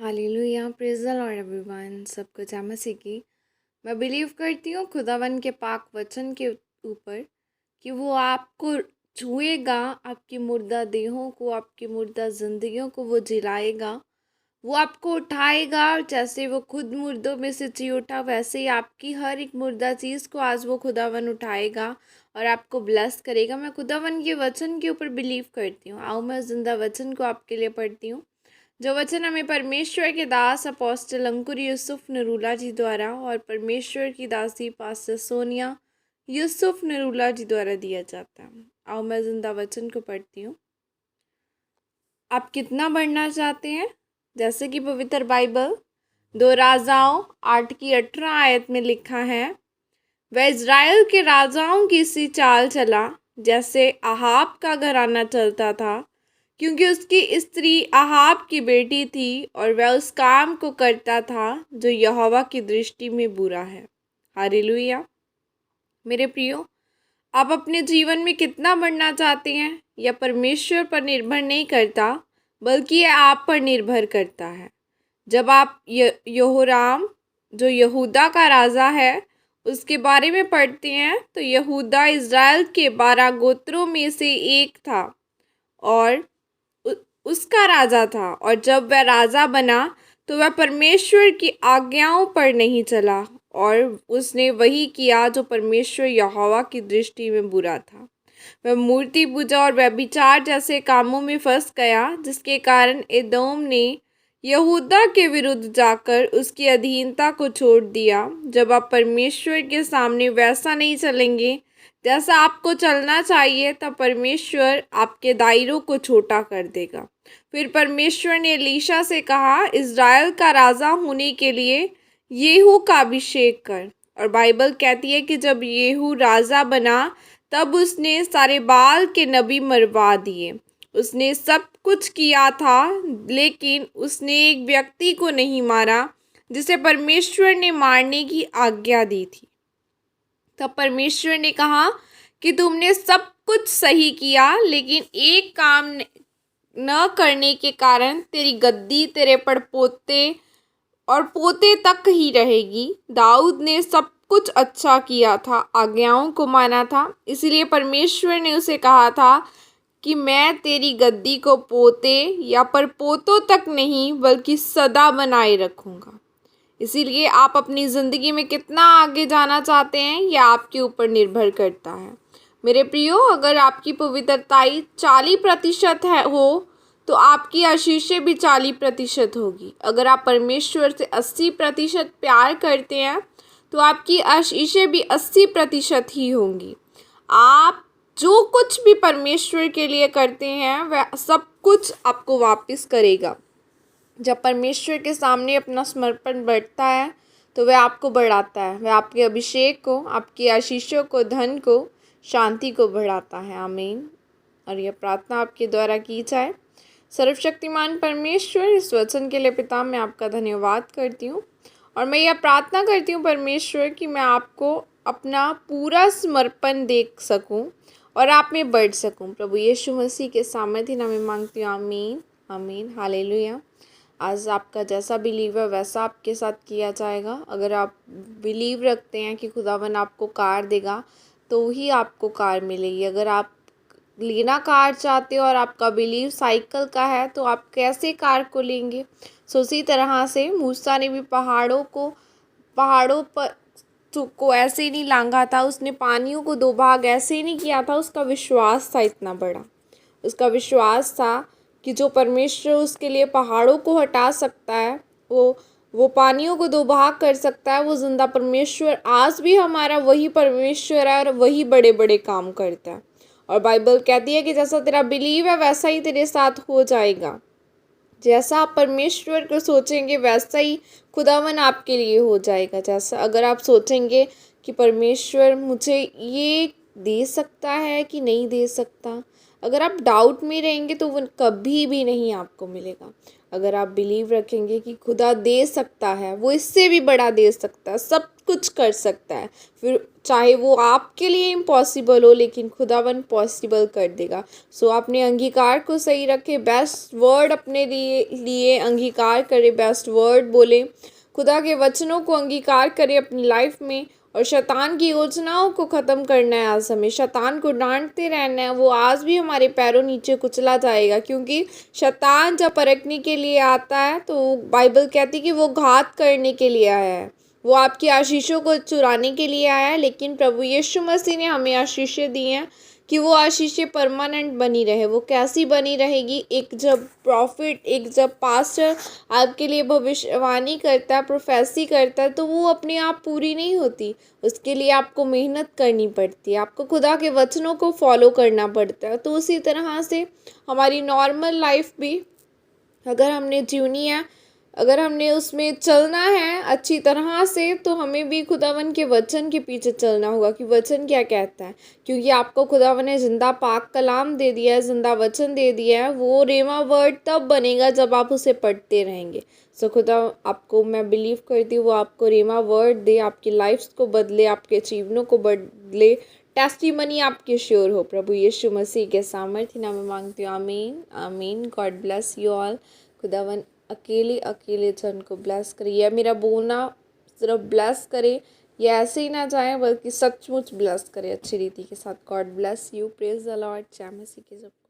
Hallelujah, praise the Lord everyone. सबको जय मसीह की। मैं बिलीव करती हूँ खुदावन के पाक वचन के ऊपर कि वो आपको छुएगा, आपकी मुर्दा देहों को, आपकी मुर्दा ज़िंदगियों को वो जिलाएगा। वो आपको उठाएगा, जैसे वो खुद मुर्दों में से जी उठा, वैसे ही आपकी हर एक मुर्दा चीज़ को आज वो खुदावन उठाएगा और आपको ब्लेस करेगा। मैं खुदावन के वचन के ऊपर बिलीव करती हूँ। आओ मैं जिंदा वचन को आपके लिए पढ़ती हूँ, जो वचन हमें परमेश्वर के दास अपोस्टल अंकुर यूसुफ नरूला जी द्वारा और परमेश्वर की दासी पास्टर सोनिया यूसुफ नरूला जी द्वारा दिया जाता है। आओ मैं जिंदा वचन को पढ़ती हूँ। आप कितना बढ़ना चाहते हैं? जैसे कि पवित्र बाइबल 2 राजाओं 8 की 18 आयत में लिखा है, वह इज़राइल के राजाओं की सी चाल चला जैसे अहाब का घराना चलता था, क्योंकि उसकी स्त्री अहाब की बेटी थी और वह उस काम को करता था जो यहोवा की दृष्टि में बुरा है। हालेलुया। मेरे प्रियो, आप अपने जीवन में कितना बढ़ना चाहते हैं यह परमेश्वर पर निर्भर नहीं करता, बल्कि यह आप पर निर्भर करता है। जब आप यहोराम जो यहूदा का राजा है उसके बारे में पढ़ते हैं तो यहूदा इज़राइल के 12 गोत्रों में से एक था और उसका राजा था, और जब वह राजा बना तो वह परमेश्वर की आज्ञाओं पर नहीं चला और उसने वही किया जो परमेश्वर यहोवा की दृष्टि में बुरा था। वह मूर्ति पूजा और व्यभिचार जैसे कामों में फंस गया, जिसके कारण एदोम ने यहूदा के विरुद्ध जाकर उसकी अधीनता को छोड़ दिया। जब आप परमेश्वर के सामने वैसा नहीं चलेंगे जैसा आपको चलना चाहिए, तब परमेश्वर आपके दायरों को छोटा कर देगा। फिर परमेश्वर ने एलीशा से कहा, इज़राइल का राजा होने के लिए येहू का अभिषेक कर। और बाइबल कहती है कि जब येहू राजा बना तब उसने सारे बाल के नबी मरवा दिए। उसने सब कुछ किया था, लेकिन उसने एक व्यक्ति को नहीं मारा जिसे परमेश्वर ने मारने की आज्ञा दी थी। तब परमेश्वर ने कहा कि तुमने सब कुछ सही किया, लेकिन एक काम न करने के कारण तेरी गद्दी तेरे पड़पोते और पोते तक ही रहेगी। दाऊद ने सब कुछ अच्छा किया था, आज्ञाओं को माना था, इसलिए परमेश्वर ने उसे कहा था कि मैं तेरी गद्दी को पोते या परपोतों तक नहीं बल्कि सदा बनाए रखूँगा। इसीलिए आप अपनी ज़िंदगी में कितना आगे जाना चाहते हैं यह आपके ऊपर निर्भर करता है। मेरे प्रियो, अगर आपकी पवित्रताई 40% हो तो आपकी आशीषें भी 40% होगी। अगर आप परमेश्वर से 80% प्यार करते हैं तो आपकी आशीषें भी 80% ही होंगी। आप जो कुछ भी परमेश्वर के लिए करते हैं वह सब कुछ आपको वापस करेगा। जब परमेश्वर के सामने अपना समर्पण बढ़ता है तो वह आपको बढ़ाता है, वह आपके अभिषेक को, आपकी आशीषों को, धन को, शांति को बढ़ाता है। आमीन। और यह प्रार्थना आपके द्वारा की जाए। सर्वशक्तिमान परमेश्वर, इस वचन के लिए पिता मैं आपका धन्यवाद करती हूँ और मैं यह प्रार्थना करती हूँ परमेश्वर कि मैं आपको अपना पूरा समर्पण दे सकूँ और आप में बढ़ सकूँ। प्रभु यीशु मसीह के सामर्थ्य नाम में मांगती हूँ। आमीन आमीन। हालेलुया। आज आपका जैसा बिलीव है वैसा आपके साथ किया जाएगा। अगर आप बिलीव रखते हैं कि खुदावन आपको कार देगा तो ही आपको कार मिलेगी। अगर आप लेना कार चाहते हो और आपका बिलीव साइकिल का है तो आप कैसे कार को लेंगे? सो उसी तरह से मूसा ने भी पहाड़ों पर को ऐसे ही नहीं लांघा था, उसने पानियों को 2 भाग ऐसे ही नहीं किया था। उसका विश्वास था इतना बड़ा, उसका विश्वास था कि जो परमेश्वर उसके लिए पहाड़ों को हटा सकता है, वो पानियों को 2 भाग कर सकता है, वो जिंदा परमेश्वर आज भी हमारा वही परमेश्वर है और वही बड़े बड़े काम करता है। और बाइबल कहती है कि जैसा तेरा बिलीव है वैसा ही तेरे साथ हो जाएगा। जैसा आप परमेश्वर को सोचेंगे वैसा ही खुदावन आपके लिए हो जाएगा। जैसा अगर आप सोचेंगे कि परमेश्वर मुझे ये दे सकता है कि नहीं दे सकता, अगर आप डाउट में रहेंगे तो वो कभी भी नहीं आपको मिलेगा। अगर आप बिलीव रखेंगे कि खुदा दे सकता है, वो इससे भी बड़ा दे सकता है, सब कुछ कर सकता है, फिर चाहे वो आपके लिए इम्पॉसिबल हो लेकिन खुदावन पॉसिबल कर देगा। सो अपने अंगीकार को सही रखें, बेस्ट वर्ड अपने लिए अंगीकार करें, बेस्ट वर्ड बोले, खुदा के वचनों को अंगीकार करें अपनी लाइफ में। और शैतान की योजनाओं को ख़त्म करना है। आज हमें शैतान को डांटते रहना है, वो आज भी हमारे पैरों नीचे कुचला जाएगा, क्योंकि शैतान जब परखने के लिए आता है तो बाइबल कहती है कि वो घात करने के लिए आया है, वो आपकी आशीषों को चुराने के लिए आया है। लेकिन प्रभु यीशु मसीह ने हमें आशीषें दी हैं कि वो आशीषें परमानेंट बनी रहे। वो कैसी बनी रहेगी? एक जब प्रॉफिट, एक जब पास्टर आपके लिए भविष्यवाणी करता है, प्रोफेसी करता है, तो वो अपने आप पूरी नहीं होती। उसके लिए आपको मेहनत करनी पड़ती है, आपको खुदा के वचनों को फॉलो करना पड़ता है। तो उसी तरह से हमारी नॉर्मल लाइफ भी अगर हमने जीवनी है, अगर हमने उसमें चलना है अच्छी तरह से, तो हमें भी खुदावन के वचन के पीछे चलना होगा कि वचन क्या कहता है। क्योंकि आपको खुदावन ने जिंदा पाक कलाम दे दिया है, जिंदा वचन दे दिया है। वो रेमा वर्ड तब बनेगा जब आप उसे पढ़ते रहेंगे। सो खुदा आपको, मैं बिलीव करती हूँ, वो आपको रेमा वर्ड दे, आपकी लाइफ्स को बदले, आपके जीवनों को बदले, टेस्टिमनी आपकी श्योर हो। प्रभु यीशु मसीह के सामर्थ्य नाम में मांगती हूँ, आमीन आमीन। God bless you all. खुदावन अकेले जन को ब्लेस करे, या मेरा बोलना सिर्फ ब्लेस करे, या ऐसे ही ना जाए बल्कि सचमुच ब्लेस करे अच्छी रीति के साथ। God bless you. Praise the Lord. जय मसीह के सबको।